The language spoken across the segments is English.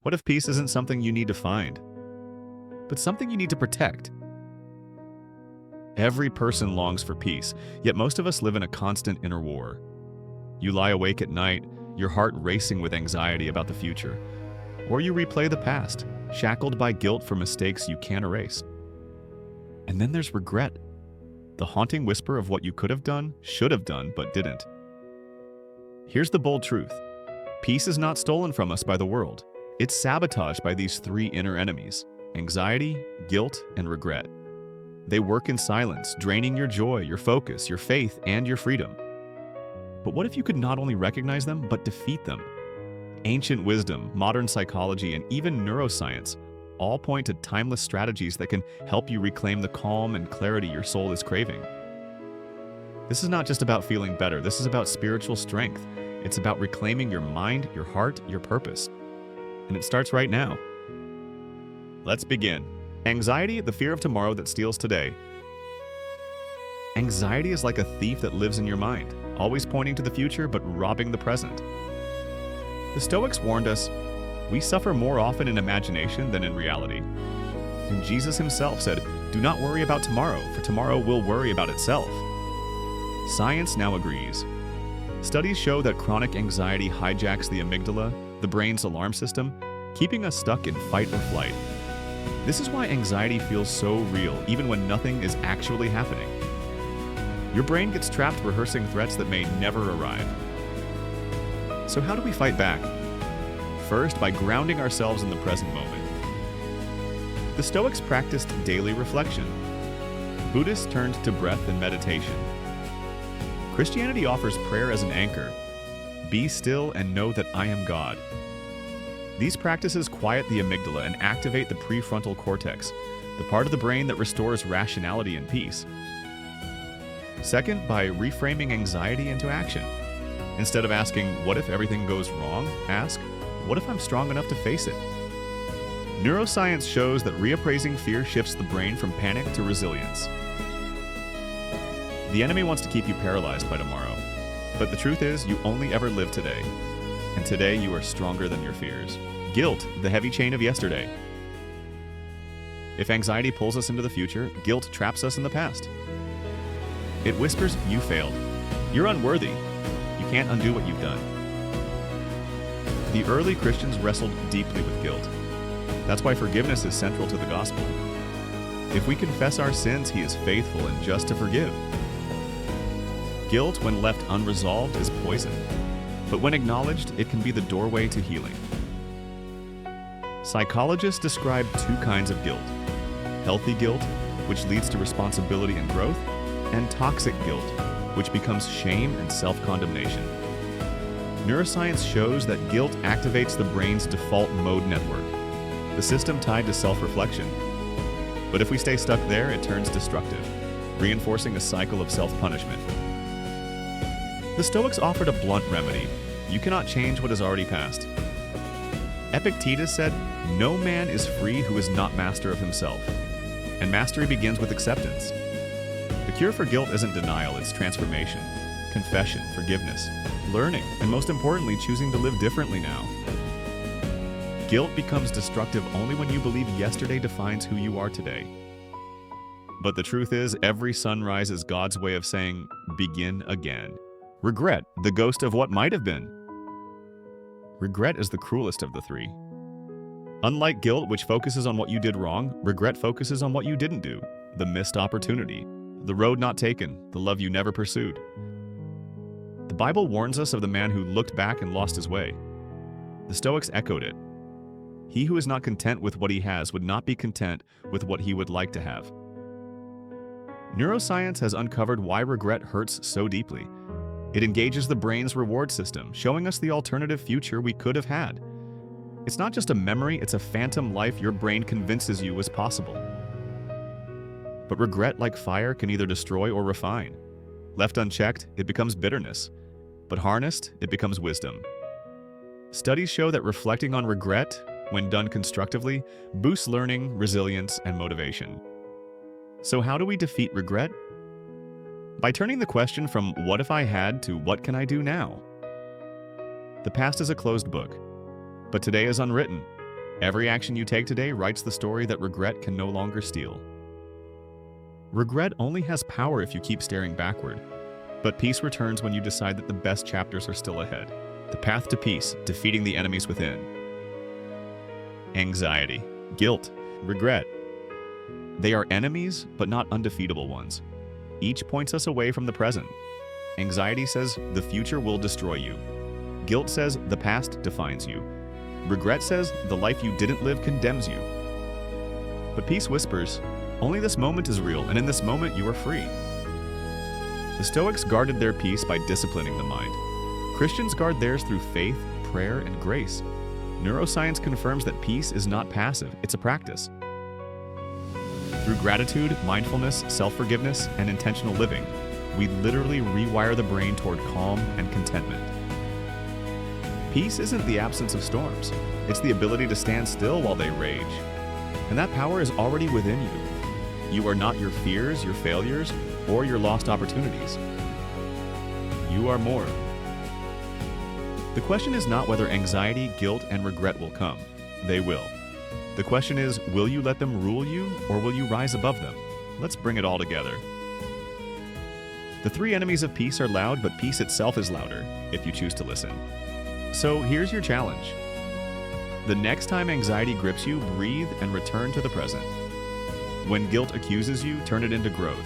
What if peace isn't something you need to find, but something you need to protect? Every person longs for peace, yet most of us live in a constant inner war. You lie awake at night, your heart racing with anxiety about the future, or you replay the past, shackled by guilt for mistakes you can't erase. And then there's regret, the haunting whisper of what you could have done, should have done, but didn't. Here's the bold truth. Peace is not stolen from us by the world. It's sabotaged by these three inner enemies: anxiety, guilt, and regret. They work in silence, draining your joy, your focus, your faith, and your freedom. But what if you could not only recognize them, but defeat them? Ancient wisdom, modern psychology, and even neuroscience all point to timeless strategies that can help you reclaim the calm and clarity your soul is craving. This is not just about feeling better. This is about spiritual strength. It's about reclaiming your mind, your heart, your purpose. And it starts right now. Let's begin. Anxiety, the fear of tomorrow that steals today. Anxiety is like a thief that lives in your mind, always pointing to the future but robbing the present. The Stoics warned us, we suffer more often in imagination than in reality. And Jesus himself said, do not worry about tomorrow, for tomorrow will worry about itself. Science now agrees. Studies show that chronic anxiety hijacks the amygdala, the brain's alarm system, keeping us stuck in fight or flight. This is why anxiety feels so real, even when nothing is actually happening. Your brain gets trapped rehearsing threats that may never arrive. So how do we fight back? First, by grounding ourselves in the present moment. The Stoics practiced daily reflection. Buddhists turned to breath and meditation. Christianity offers prayer as an anchor. Be still and know that I am God. These practices quiet the amygdala and activate the prefrontal cortex, the part of the brain that restores rationality and peace. Second, by reframing anxiety into action. Instead of asking, what if everything goes wrong? Ask, what if I'm strong enough to face it? Neuroscience shows that reappraising fear shifts the brain from panic to resilience. The enemy wants to keep you paralyzed by tomorrow. But the truth is, you only ever live today. And today you are stronger than your fears. Guilt, the heavy chain of yesterday. If anxiety pulls us into the future, guilt traps us in the past. It whispers, you failed. You're unworthy. You can't undo what you've done. The early Christians wrestled deeply with guilt. That's why forgiveness is central to the gospel. If we confess our sins, he is faithful and just to forgive. Guilt, when left unresolved, is poison. But when acknowledged, it can be the doorway to healing. Psychologists describe two kinds of guilt: healthy guilt, which leads to responsibility and growth, and toxic guilt, which becomes shame and self-condemnation. Neuroscience shows that guilt activates the brain's default mode network, the system tied to self-reflection. But if we stay stuck there, it turns destructive, reinforcing a cycle of self-punishment. The Stoics offered a blunt remedy. You cannot change what has already passed. Epictetus said, no man is free who is not master of himself. And mastery begins with acceptance. The cure for guilt isn't denial, it's transformation, confession, forgiveness, learning, and most importantly, choosing to live differently now. Guilt becomes destructive only when you believe yesterday defines who you are today. But the truth is, every sunrise is God's way of saying, begin again. Regret, the ghost of what might have been. Regret is the cruelest of the three. Unlike guilt, which focuses on what you did wrong, regret focuses on what you didn't do, the missed opportunity, the road not taken, the love you never pursued. The Bible warns us of the man who looked back and lost his way. The Stoics echoed it. He who is not content with what he has would not be content with what he would like to have. Neuroscience has uncovered why regret hurts so deeply. It engages the brain's reward system, showing us the alternative future we could have had. It's not just a memory, it's a phantom life your brain convinces you was possible. But regret, like fire, can either destroy or refine. Left unchecked, it becomes bitterness. But harnessed, it becomes wisdom. Studies show that reflecting on regret, when done constructively, boosts learning, resilience, and motivation. So how do we defeat regret? By turning the question from what if I had to what can I do now? The past is a closed book, but today is unwritten. Every action you take today writes the story that regret can no longer steal. Regret only has power if you keep staring backward, but peace returns when you decide that the best chapters are still ahead. The path to peace, defeating the enemies within. Anxiety, guilt, regret. They are enemies, but not undefeatable ones. Each points us away from the present. Anxiety says the future will destroy you. Guilt says the past defines you. Regret says the life you didn't live condemns you. But peace whispers, only this moment is real, and in this moment you are free. The Stoics guarded their peace by disciplining the mind. Christians guard theirs through faith, prayer, and grace. Neuroscience confirms that peace is not passive, it's a practice. Through gratitude, mindfulness, self-forgiveness, and intentional living, we literally rewire the brain toward calm and contentment. Peace isn't the absence of storms, it's the ability to stand still while they rage. And that power is already within you. You are not your fears, your failures, or your lost opportunities. You are more. The question is not whether anxiety, guilt, and regret will come. They will. The question is, will you let them rule you, or will you rise above them? Let's bring it all together. The three enemies of peace are loud, but peace itself is louder, if you choose to listen. So here's your challenge. The next time anxiety grips you, breathe and return to the present. When guilt accuses you, turn it into growth.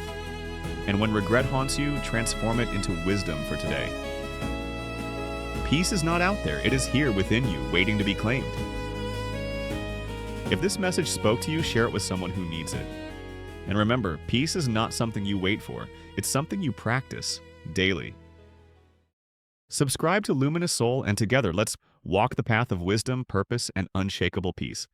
And when regret haunts you, transform it into wisdom for today. Peace is not out there, it is here within you, waiting to be claimed. If this message spoke to you, share it with someone who needs it. And remember, peace is not something you wait for, it's something you practice daily. Subscribe to Luminous Soul, and together let's walk the path of wisdom, purpose, and unshakable peace.